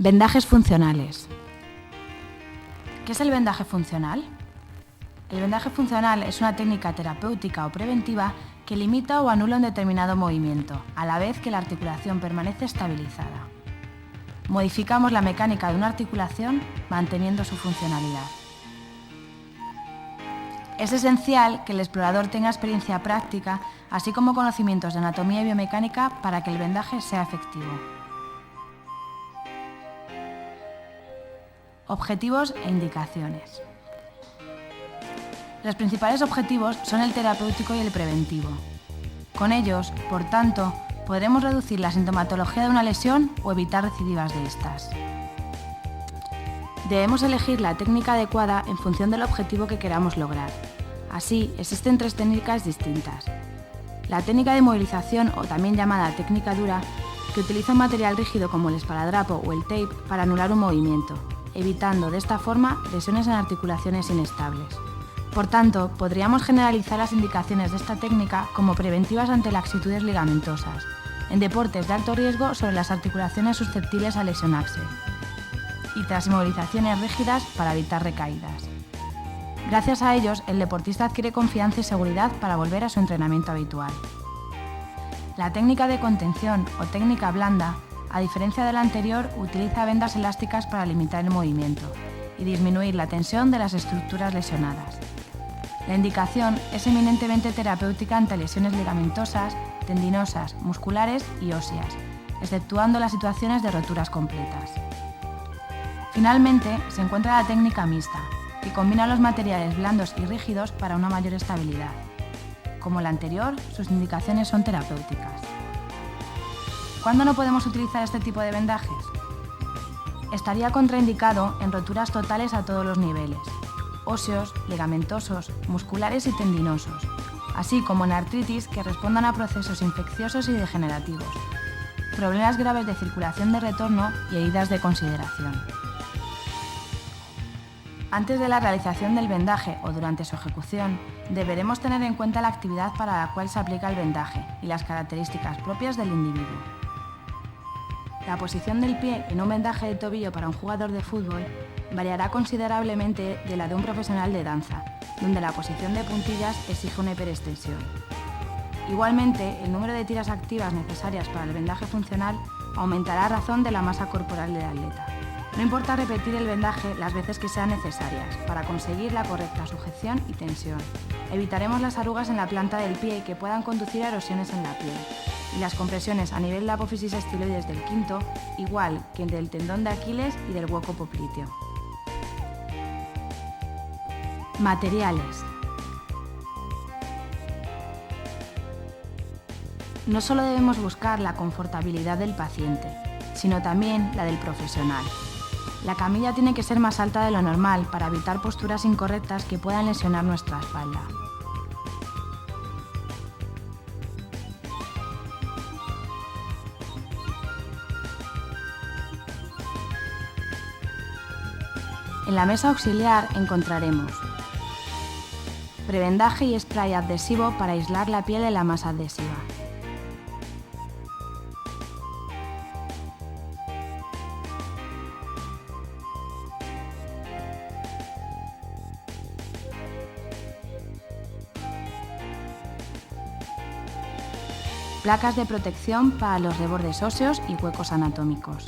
Vendajes funcionales. ¿Qué es el vendaje funcional? El vendaje funcional es una técnica terapéutica o preventiva que limita o anula un determinado movimiento, a la vez que la articulación permanece estabilizada. Modificamos la mecánica de una articulación manteniendo su funcionalidad. Es esencial que el explorador tenga experiencia práctica, así como conocimientos de anatomía y biomecánica para que el vendaje sea efectivo. Objetivos e indicaciones. Los principales objetivos son el terapéutico y el preventivo. Con ellos, por tanto, podremos reducir la sintomatología de una lesión o evitar recidivas de estas. Debemos elegir la técnica adecuada en función del objetivo que queramos lograr. Así, existen 3 técnicas distintas. La técnica de movilización, o también llamada técnica dura, que utiliza un material rígido como el esparadrapo o el tape para anular un movimiento, evitando de esta forma lesiones en articulaciones inestables. Por tanto, podríamos generalizar las indicaciones de esta técnica como preventivas ante laxitudes ligamentosas, en deportes de alto riesgo sobre las articulaciones susceptibles a lesionarse, y tras inmovilizaciones rígidas para evitar recaídas. Gracias a ellos, el deportista adquiere confianza y seguridad para volver a su entrenamiento habitual. La técnica de contención o técnica blanda, a diferencia de la anterior, utiliza vendas elásticas para limitar el movimiento y disminuir la tensión de las estructuras lesionadas. La indicación es eminentemente terapéutica ante lesiones ligamentosas, tendinosas, musculares y óseas, exceptuando las situaciones de roturas completas. Finalmente, se encuentra la técnica mixta, que combina los materiales blandos y rígidos para una mayor estabilidad. Como la anterior, sus indicaciones son terapéuticas. ¿Cuándo no podemos utilizar este tipo de vendajes? Estaría contraindicado en roturas totales a todos los niveles, óseos, ligamentosos, musculares y tendinosos, así como en artritis que respondan a procesos infecciosos y degenerativos, problemas graves de circulación de retorno y heridas de consideración. Antes de la realización del vendaje o durante su ejecución, deberemos tener en cuenta la actividad para la cual se aplica el vendaje y las características propias del individuo. La posición del pie en un vendaje de tobillo para un jugador de fútbol variará considerablemente de la de un profesional de danza, donde la posición de puntillas exige una hiperextensión. Igualmente, el número de tiras activas necesarias para el vendaje funcional aumentará a razón de la masa corporal del atleta. No importa repetir el vendaje las veces que sean necesarias para conseguir la correcta sujeción y tensión. Evitaremos las arrugas en la planta del pie que puedan conducir a erosiones en la piel y las compresiones a nivel de la apófisis estiloides del quinto, igual que del tendón de Aquiles y del hueco popliteo. Materiales. No solo debemos buscar la confortabilidad del paciente, sino también la del profesional. La camilla tiene que ser más alta de lo normal para evitar posturas incorrectas que puedan lesionar nuestra espalda. En la mesa auxiliar encontraremos prevendaje y spray adhesivo para aislar la piel de la masa adhesiva. Placas de protección para los rebordes óseos y huecos anatómicos.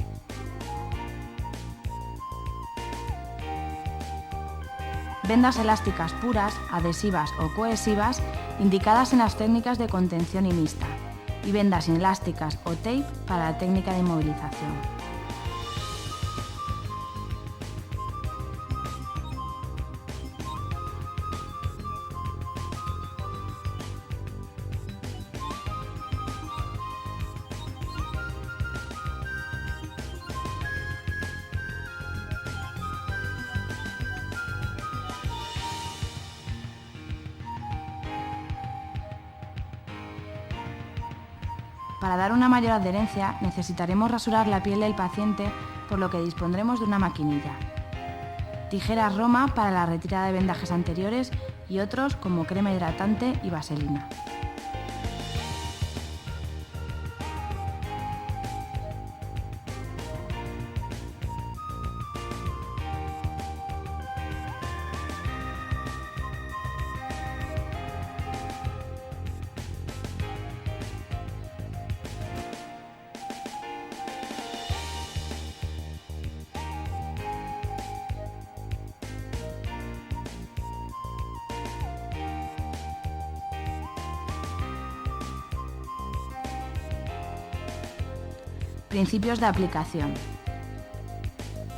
Vendas elásticas puras, adhesivas o cohesivas indicadas en las técnicas de contención y mixta, y vendas inelásticas o tape para la técnica de inmovilización. Para dar una mayor adherencia, necesitaremos rasurar la piel del paciente, por lo que dispondremos de una maquinilla. Tijeras Roma para la retirada de vendajes anteriores y otros como crema hidratante y vaselina. Principios de aplicación.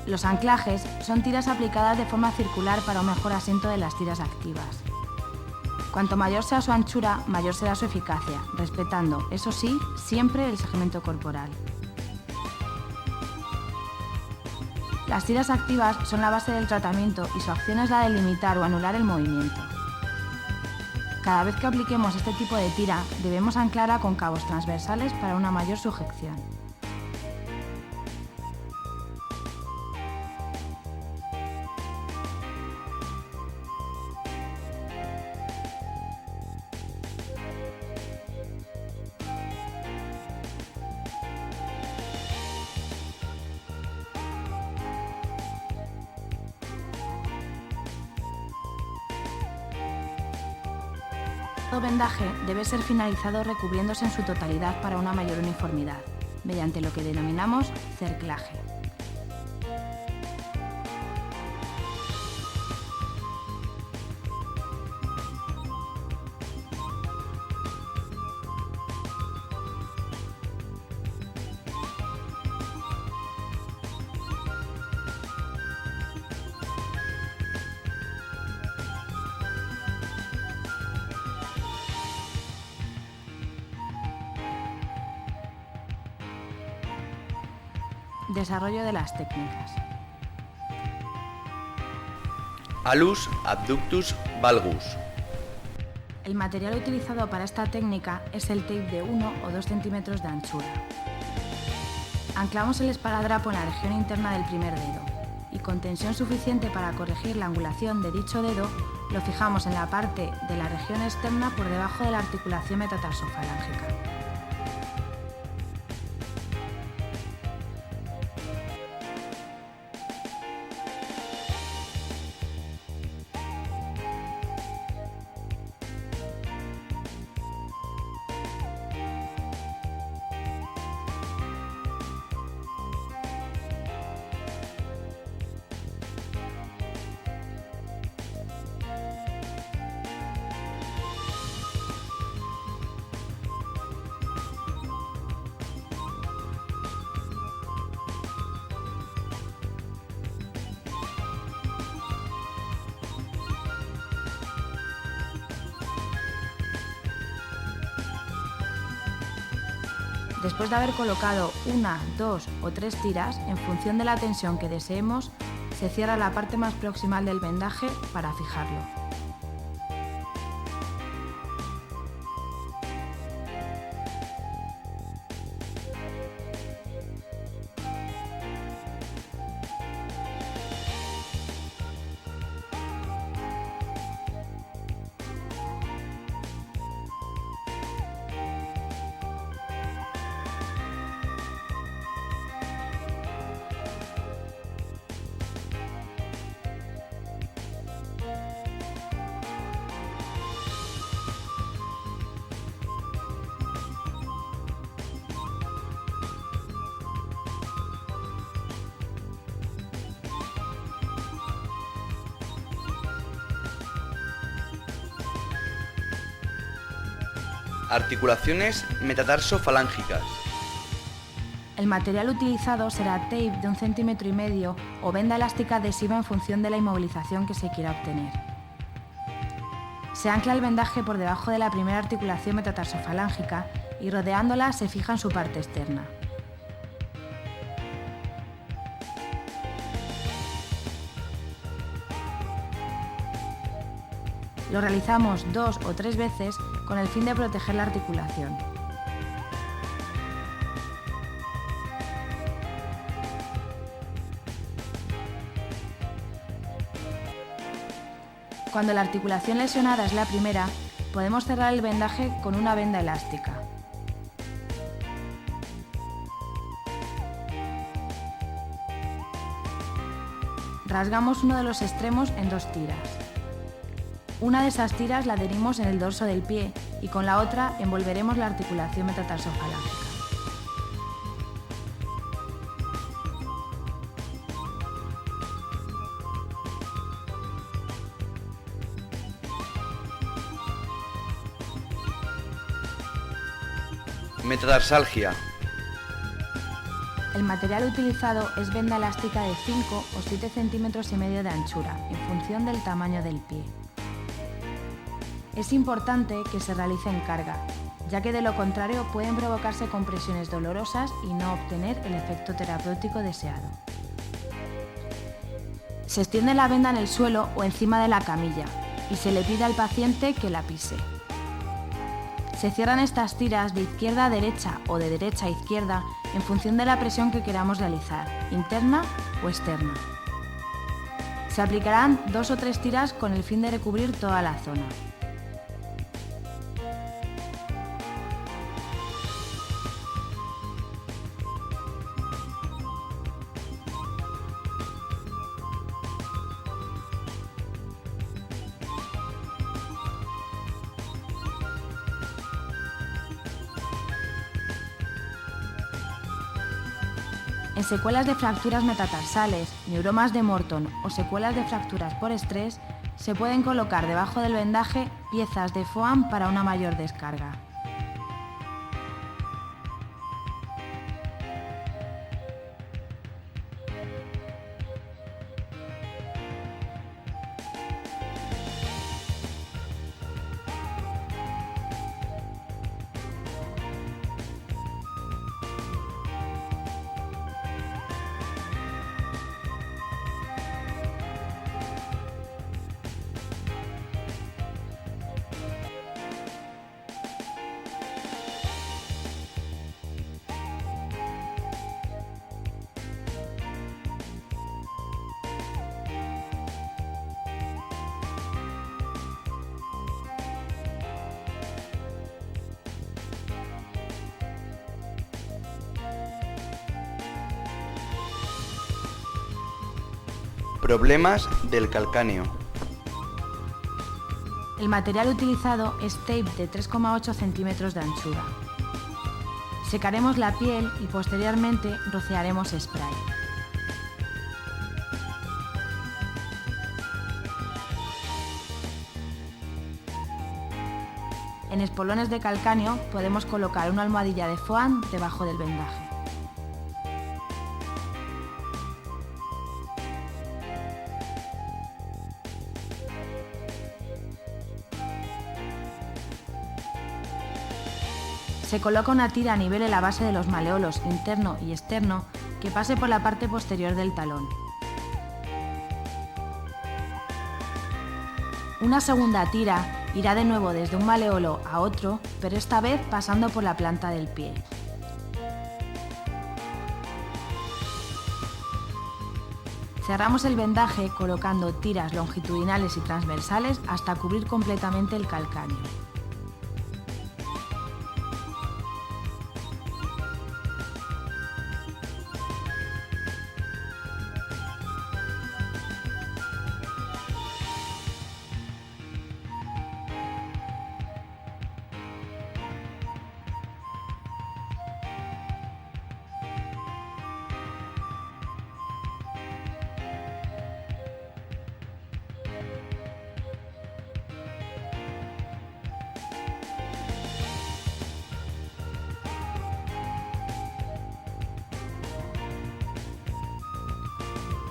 Los anclajes son tiras aplicadas de forma circular para un mejor asiento de las tiras activas. Cuanto mayor sea su anchura, mayor será su eficacia, respetando, eso sí, siempre el segmento corporal. Las tiras activas son la base del tratamiento y su acción es la de limitar o anular el movimiento. Cada vez que apliquemos este tipo de tira, debemos anclarla con cabos transversales para una mayor sujeción. Todo vendaje debe ser finalizado recubriéndose en su totalidad para una mayor uniformidad, mediante lo que denominamos cerclaje. Desarrollo de las técnicas. Alus abductus valgus. El material utilizado para esta técnica es el tape de 1 o 2 centímetros de anchura. Anclamos el esparadrapo en la región interna del primer dedo y con tensión suficiente para corregir la angulación de dicho dedo, lo fijamos en la parte de la región externa por debajo de la articulación metatarsofalángica. Después de haber colocado 1, 2 o 3 tiras, en función de la tensión que deseemos, se cierra la parte más proximal del vendaje para fijarlo. Articulaciones metatarsofalángicas. El material utilizado será tape de 1,5 centímetros o venda elástica adhesiva en función de la inmovilización que se quiera obtener. Se ancla el vendaje por debajo de la primera articulación metatarsofalángica y rodeándola se fija en su parte externa. Lo realizamos 2 o 3 veces con el fin de proteger la articulación. Cuando la articulación lesionada es la primera, podemos cerrar el vendaje con una venda elástica. Rasgamos uno de los extremos en 2 tiras. Una de esas tiras la adherimos en el dorso del pie y con la otra envolveremos la articulación metatarsofalángica. Metatarsalgia. El material utilizado es venda elástica de 5 o 7 centímetros y medio de anchura, en función del tamaño del pie. Es importante que se realice en carga, ya que de lo contrario pueden provocarse compresiones dolorosas y no obtener el efecto terapéutico deseado. Se extiende la venda en el suelo o encima de la camilla y se le pide al paciente que la pise. Se cierran estas tiras de izquierda a derecha o de derecha a izquierda en función de la presión que queramos realizar, interna o externa. Se aplicarán 2 o 3 tiras con el fin de recubrir toda la zona. En secuelas de fracturas metatarsales, neuromas de Morton o secuelas de fracturas por estrés, se pueden colocar debajo del vendaje piezas de foam para una mayor descarga. Problemas del calcáneo. El material utilizado es tape de 3,8 centímetros de anchura. Secaremos la piel y posteriormente rociaremos spray. En espolones de calcáneo podemos colocar una almohadilla de foam debajo del vendaje. Se coloca una tira a nivel de la base de los maleolos interno y externo que pase por la parte posterior del talón. Una segunda tira irá de nuevo desde un maleolo a otro, pero esta vez pasando por la planta del pie. Cerramos el vendaje colocando tiras longitudinales y transversales hasta cubrir completamente el calcáneo.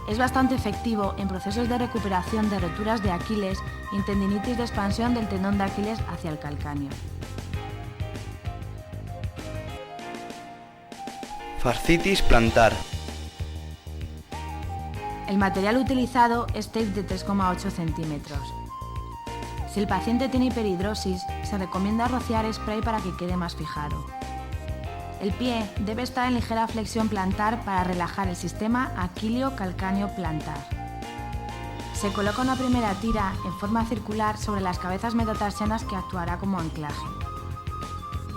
Es bastante efectivo en procesos de recuperación de roturas de Aquiles y tendinitis de expansión del tendón de Aquiles hacia el calcáneo. Fascitis plantar. El material utilizado es tape de 3,8 centímetros. Si el paciente tiene hiperhidrosis, se recomienda rociar spray para que quede más fijado. El pie debe estar en ligera flexión plantar para relajar el sistema aquileo-calcáneo plantar. Se coloca una primera tira en forma circular sobre las cabezas metatarsianas que actuará como anclaje.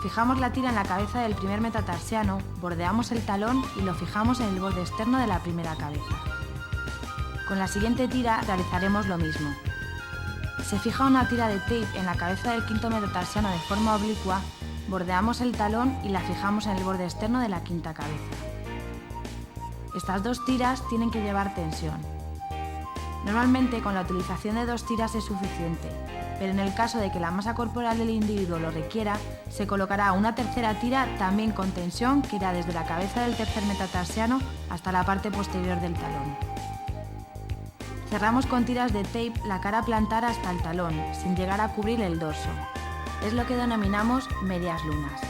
Fijamos la tira en la cabeza del primer metatarsiano, bordeamos el talón y lo fijamos en el borde externo de la primera cabeza. Con la siguiente tira realizaremos lo mismo. Se fija una tira de tape en la cabeza del quinto metatarsiano de forma oblicua, bordeamos el talón y la fijamos en el borde externo de la quinta cabeza. Estas dos tiras tienen que llevar tensión. Normalmente con la utilización de 2 tiras es suficiente, pero en el caso de que la masa corporal del individuo lo requiera, se colocará una tercera tira también con tensión que irá desde la cabeza del tercer metatarsiano hasta la parte posterior del talón. Cerramos con tiras de tape la cara plantar hasta el talón, sin llegar a cubrir el dorso. Es lo que denominamos medias lunas.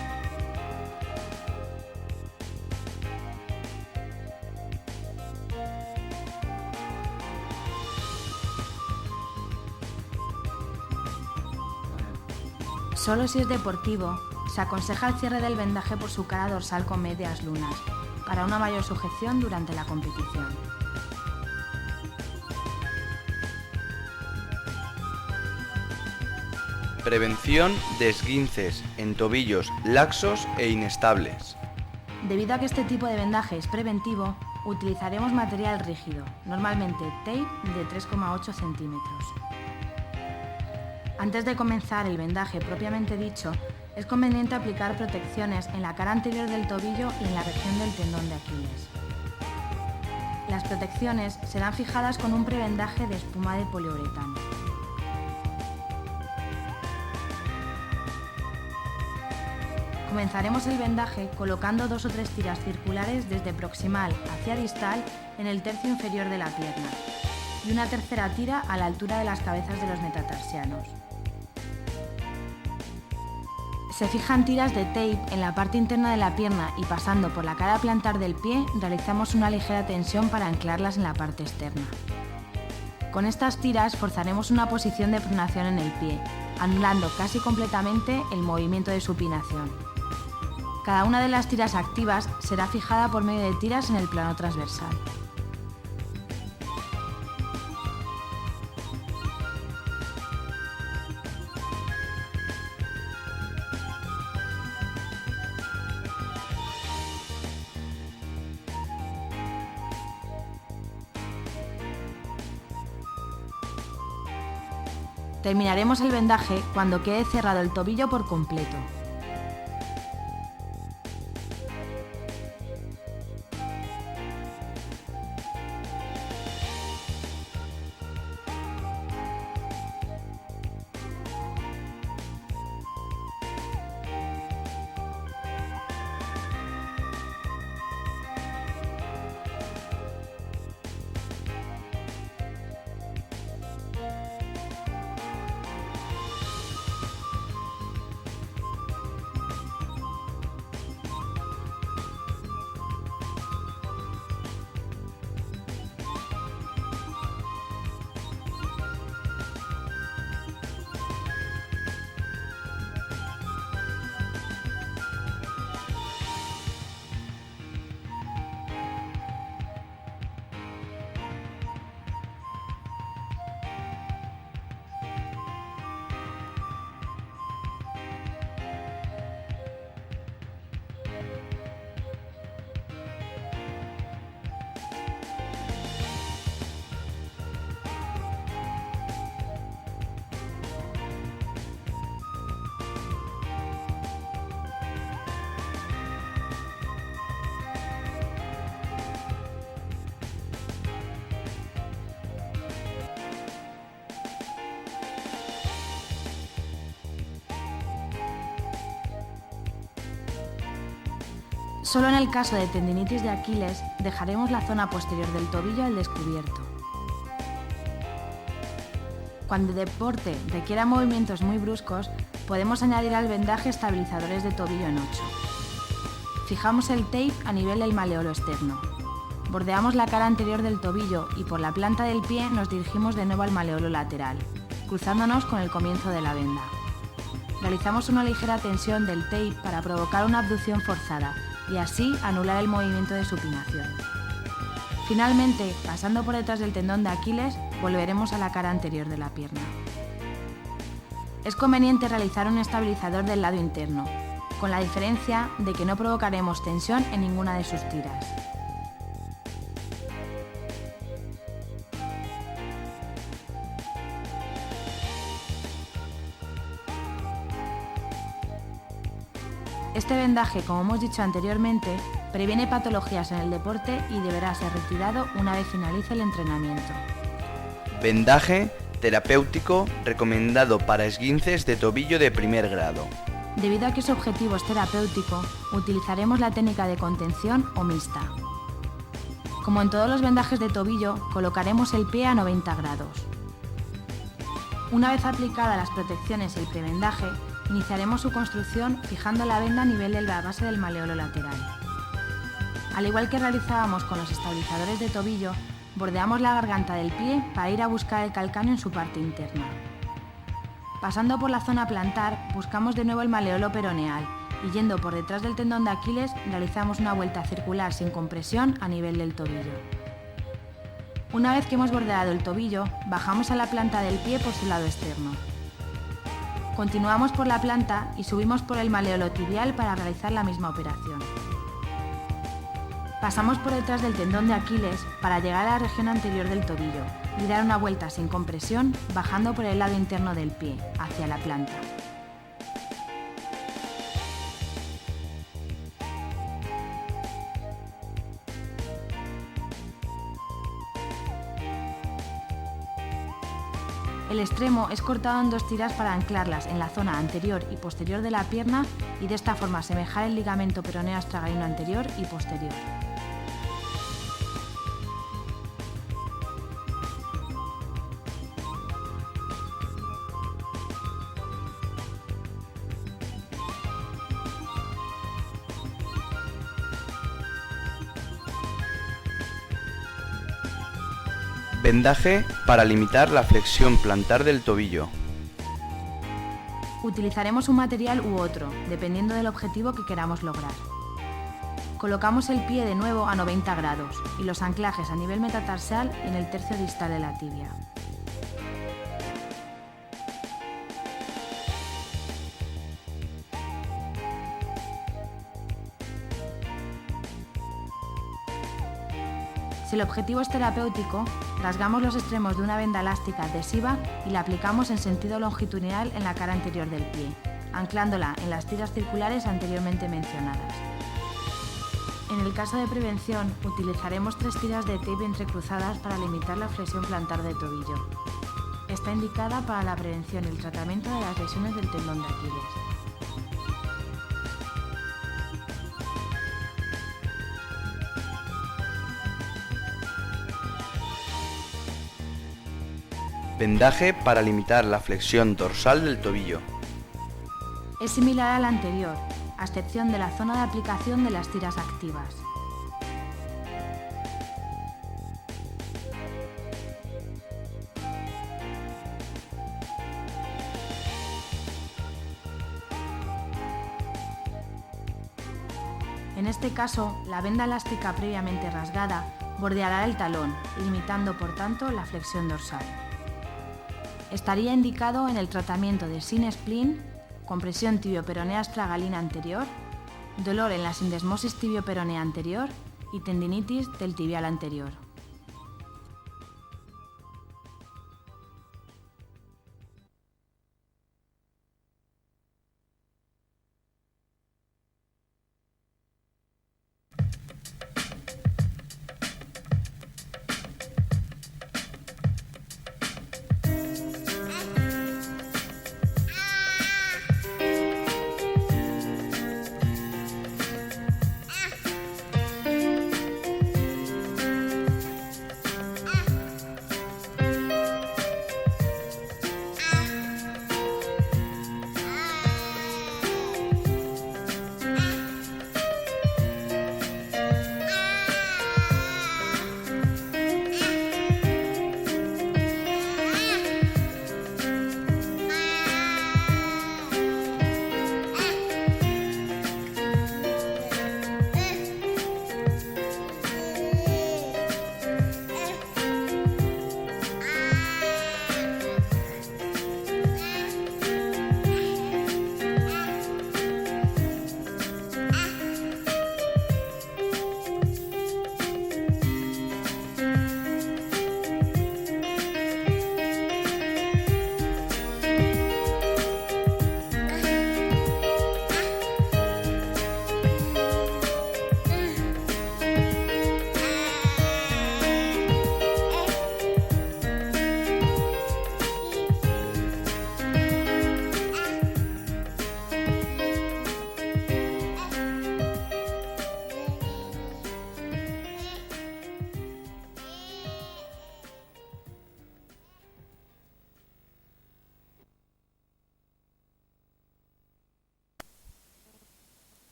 Solo si es deportivo, se aconseja el cierre del vendaje por su cara dorsal con medias lunas, para una mayor sujeción durante la competición. Prevención de esguinces en tobillos laxos e inestables. Debido a que este tipo de vendaje es preventivo, utilizaremos material rígido, normalmente tape de 3,8 centímetros. Antes de comenzar el vendaje propiamente dicho, es conveniente aplicar protecciones en la cara anterior del tobillo y en la región del tendón de Aquiles. Las protecciones serán fijadas con un prevendaje de espuma de poliuretano. Comenzaremos el vendaje colocando 2 o 3 tiras circulares desde proximal hacia distal en el tercio inferior de la pierna y una tercera tira a la altura de las cabezas de los metatarsianos. Se fijan tiras de tape en la parte interna de la pierna y pasando por la cara plantar del pie realizamos una ligera tensión para anclarlas en la parte externa. Con estas tiras forzaremos una posición de pronación en el pie, anulando casi completamente el movimiento de supinación. Cada una de las tiras activas será fijada por medio de tiras en el plano transversal. Terminaremos el vendaje cuando quede cerrado el tobillo por completo. Solo en el caso de tendinitis de Aquiles dejaremos la zona posterior del tobillo al descubierto. Cuando el deporte requiera movimientos muy bruscos, podemos añadir al vendaje estabilizadores de tobillo en 8. Fijamos el tape a nivel del maleolo externo. Bordeamos la cara anterior del tobillo y por la planta del pie nos dirigimos de nuevo al maleolo lateral, cruzándonos con el comienzo de la venda. Realizamos una ligera tensión del tape para provocar una abducción forzada y así anular el movimiento de supinación. Finalmente, pasando por detrás del tendón de Aquiles, volveremos a la cara anterior de la pierna. Es conveniente realizar un estabilizador del lado interno, con la diferencia de que no provocaremos tensión en ninguna de sus tiras. Este vendaje, como hemos dicho anteriormente, previene patologías en el deporte y deberá ser retirado una vez finalice el entrenamiento. Vendaje terapéutico recomendado para esguinces de tobillo de primer grado. Debido a que su objetivo es terapéutico, utilizaremos la técnica de contención o mixta. Como en todos los vendajes de tobillo, colocaremos el pie a 90 grados. Una vez aplicadas las protecciones y el prevendaje, iniciaremos su construcción fijando la venda a nivel de la base del maleolo lateral. Al igual que realizábamos con los estabilizadores de tobillo, bordeamos la garganta del pie para ir a buscar el calcáneo en su parte interna. Pasando por la zona plantar, buscamos de nuevo el maleolo peroneal y yendo por detrás del tendón de Aquiles, realizamos una vuelta circular sin compresión a nivel del tobillo. Una vez que hemos bordeado el tobillo, bajamos a la planta del pie por su lado externo. Continuamos por la planta y subimos por el maleolo tibial para realizar la misma operación. Pasamos por detrás del tendón de Aquiles para llegar a la región anterior del tobillo y dar una vuelta sin compresión, bajando por el lado interno del pie, hacia la planta. El extremo es cortado en 2 tiras para anclarlas en la zona anterior y posterior de la pierna y de esta forma asemejar el ligamento peroneo astragalino anterior y posterior. Vendaje para limitar la flexión plantar del tobillo. Utilizaremos un material u otro, dependiendo del objetivo que queramos lograr. Colocamos el pie de nuevo a 90 grados y los anclajes a nivel metatarsal y en el tercio distal de la tibia. Si el objetivo es terapéutico, rasgamos los extremos de una venda elástica adhesiva y la aplicamos en sentido longitudinal en la cara anterior del pie, anclándola en las tiras circulares anteriormente mencionadas. En el caso de prevención, utilizaremos 3 tiras de tape entrecruzadas para limitar la flexión plantar del tobillo. Está indicada para la prevención y el tratamiento de las lesiones del tendón de Aquiles. Vendaje para limitar la flexión dorsal del tobillo. Es similar al anterior, a excepción de la zona de aplicación de las tiras activas. En este caso, la venda elástica previamente rasgada bordeará el talón, limitando por tanto la flexión dorsal. Estaría indicado en el tratamiento de sin spleen, compresión tibio-peronea astragalina anterior, dolor en la sindesmosis tibio-peronea anterior y tendinitis del tibial anterior.